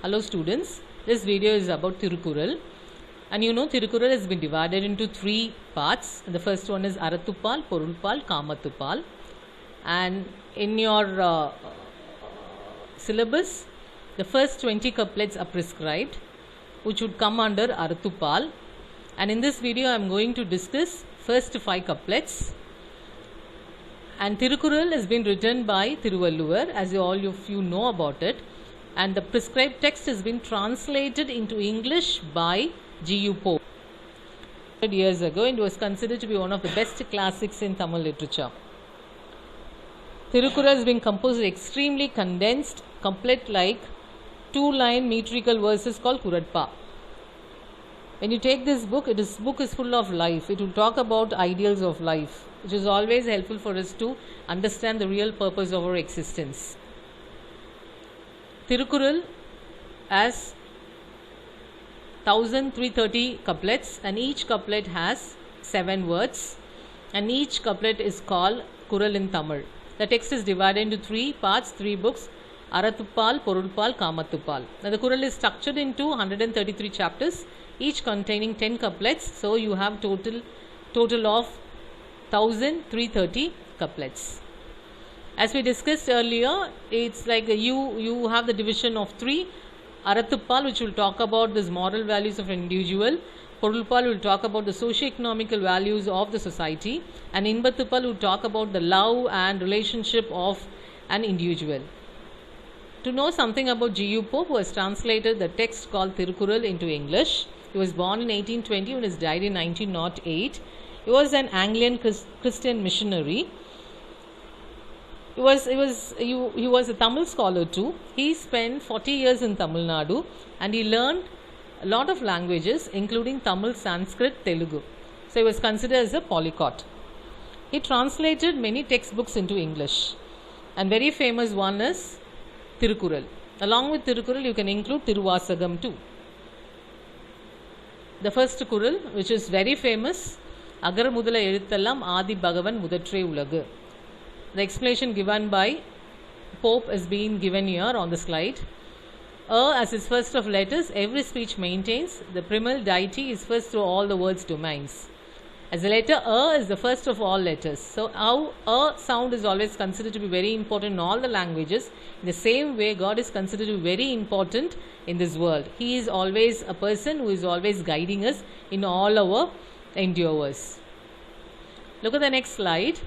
Hello students, this video is about Thirukural, and you know Thirukural has been divided into three parts. The first one is Arathupal, Porulpal, Kamathupal, and in your syllabus the first 20 couplets are prescribed, which would come under Arathupal, and in this video I am going to discuss first 5 couplets. And Thirukural has been written by Thiruvalluvar, as all of you know about it, and the prescribed text has been translated into English by G.U. Pope years ago, and was considered to be one of the best classics in Tamil literature. Thirukural has been composed extremely condensed, couplet-like, 2-line metrical verses called Kuratpa. When you take this book, this book is full of life. It will talk about ideals of life, which is always helpful for us to understand the real purpose of our existence. Thirukural has 1330 couplets, and each couplet has 7 words, and each couplet is called Kural in Tamil. The text is divided into 3 parts, 3 books: Arathupal, Porulpal, Kamathupal. Now the Kural is structured into 133 chapters, each containing 10 couplets, so you have total of 1330 couplets. As we discussed earlier, it's like you have the division of 3. Arathupal, which will talk about these moral values of an individual. Porulpal will talk about the socio-economical values of the society, and Inbathupal will talk about the love and relationship of an individual. To know something about G.U. Pope, who has translated the text called Thirukural into English. He was born in 1820 and has died in 1908. He was an Anglican Christian missionary. He was a Tamil scholar too. He spent 40 years in Tamil Nadu, and he learned a lot of languages, including Tamil, Sanskrit, Telugu. So he was considered as a polyglot. He translated many textbooks into English, and very famous one is Thirukural. Along with Thirukural, you can include Thiruvasagam too. The first Kural, which is very famous, Agara Mudala Eluthellam Adi Bhagavan Mudathre Ulagu. The explanation given by Pope is being given here on the slide. As its first of letters, every speech maintains the primal deity is first through all the words domains. As the letter is the first of all letters. So how sound is always considered to be very important in all the languages. In the same way, God is considered to be very important in this world. He is always a person who is always guiding us in all our endeavors. Look at the next slide.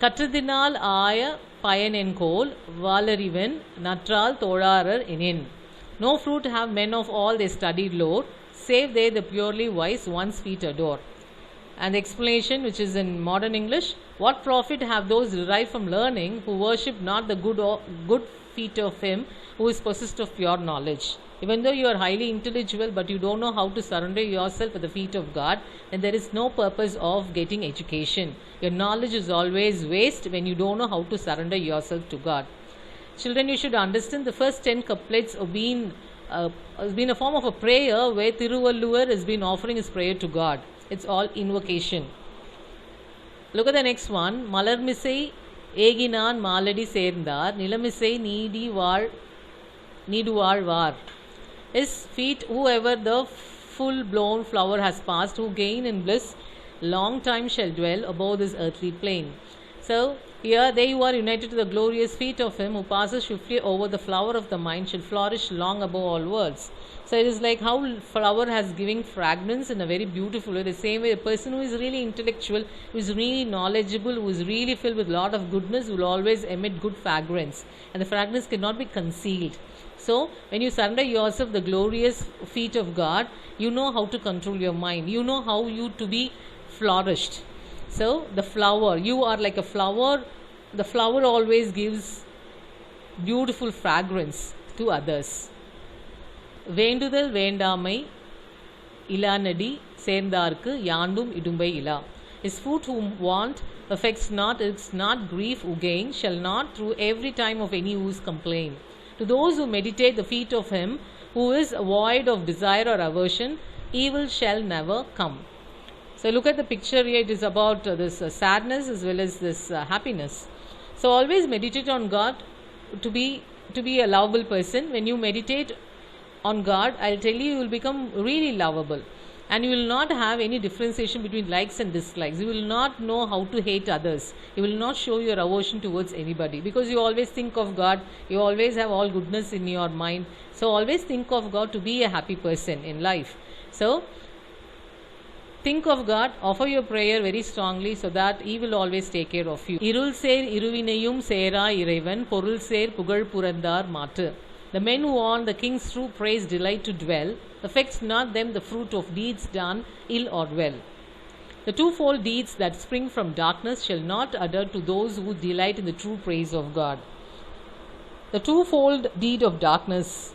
Katradinal Aya Payanenkol Valariven Natral Thorarar Inin. No fruit have men of all their studied lore, save they the purely wise one's feet adore. And the explanation, which is in modern English: what profit have those derived from learning who worship not the good feet of him who is possessed of pure knowledge? Even though you are highly intellectual, but you don't know how to surrender yourself at the feet of God, then there is no purpose of getting education. Your knowledge is always waste when you don't know how to surrender yourself to God. Children, you should understand the first 10 couplets have been a form of a prayer where Thiruvalluvar has been offering his prayer to God. It's all invocation. Look at the next one. Malarmisai Eginan Maladi Serndar Nilamisai Niduvar Var. His feet, whoever the full-blown flower has passed, who gain in bliss, long time shall dwell above this earthly plane. So, here they who are united to the glorious feet of him who passes swiftly over the flower of the mind shall flourish long above all worlds. So it is like how flower has giving fragrance in a very beautiful way. The same way a person who is really intellectual, who is really knowledgeable, who is really filled with a lot of goodness will always emit good fragrance, and the fragrance cannot be concealed. So when you surrender yourself the glorious feet of God, you know how to control your mind. You know how you to be flourished. So the flower, you are like a flower. The flower always gives beautiful fragrance to others. Vendudal Vendamai Ilanadi Sendarku Yandum Idumbai Ila. His foot whom want affects not, it's not grief who gain, shall not through every time of any whose complain. To those who meditate the feet of him who is void of desire or aversion, evil shall never come. So look at the picture here. It is about this sadness as well as this happiness. So always meditate on God to be a lovable person. When you meditate on God, I'll tell you, you will become really lovable. And you will not have any differentiation between likes and dislikes. You will not know how to hate others. You will not show your aversion towards anybody, because you always think of God. You always have all goodness in your mind. So always think of God to be a happy person in life. So think of God, offer your prayer very strongly, so that He will always take care of you. Irul ser iruvinayum sera irevan porul ser pugal purandar matu. The men who on the king's true praise delight to dwell, affects not them the fruit of deeds done ill or well. The twofold deeds that spring from darkness shall not adhere to those who delight in the true praise of God. The twofold deed of darkness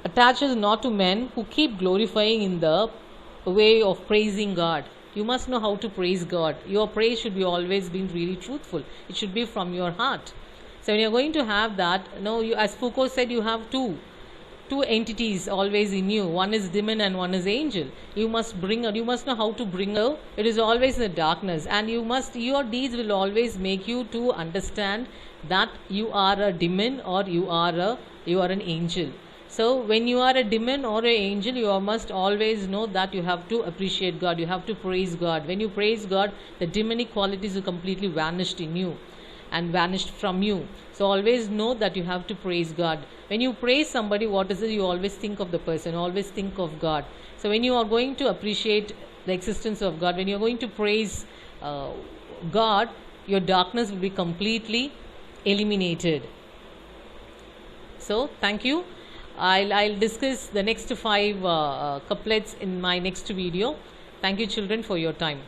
attaches not to men who keep glorifying in the way of praising God. You must know how to praise God. Your praise should be always been really truthful. It should be from your heart. So when you are going to have that, you, as Foucault said, you have two entities always in you. One is demon and one is angel. You must know how to bring her. It is always in the darkness, and your deeds will always make you to understand that you are a demon or you are an angel. So when you are a demon or an angel, you must always know that you have to appreciate God. You have to praise God. When you praise God, the demonic qualities are completely vanished in you and vanished from you. So always know that you have to praise God. When you praise somebody, what is it? You always think of the person, always think of God. So when you are going to appreciate the existence of God, when you are going to praise God, your darkness will be completely eliminated. So thank you. I'll discuss the next 5 couplets in my next video. Thank you, children, for your time.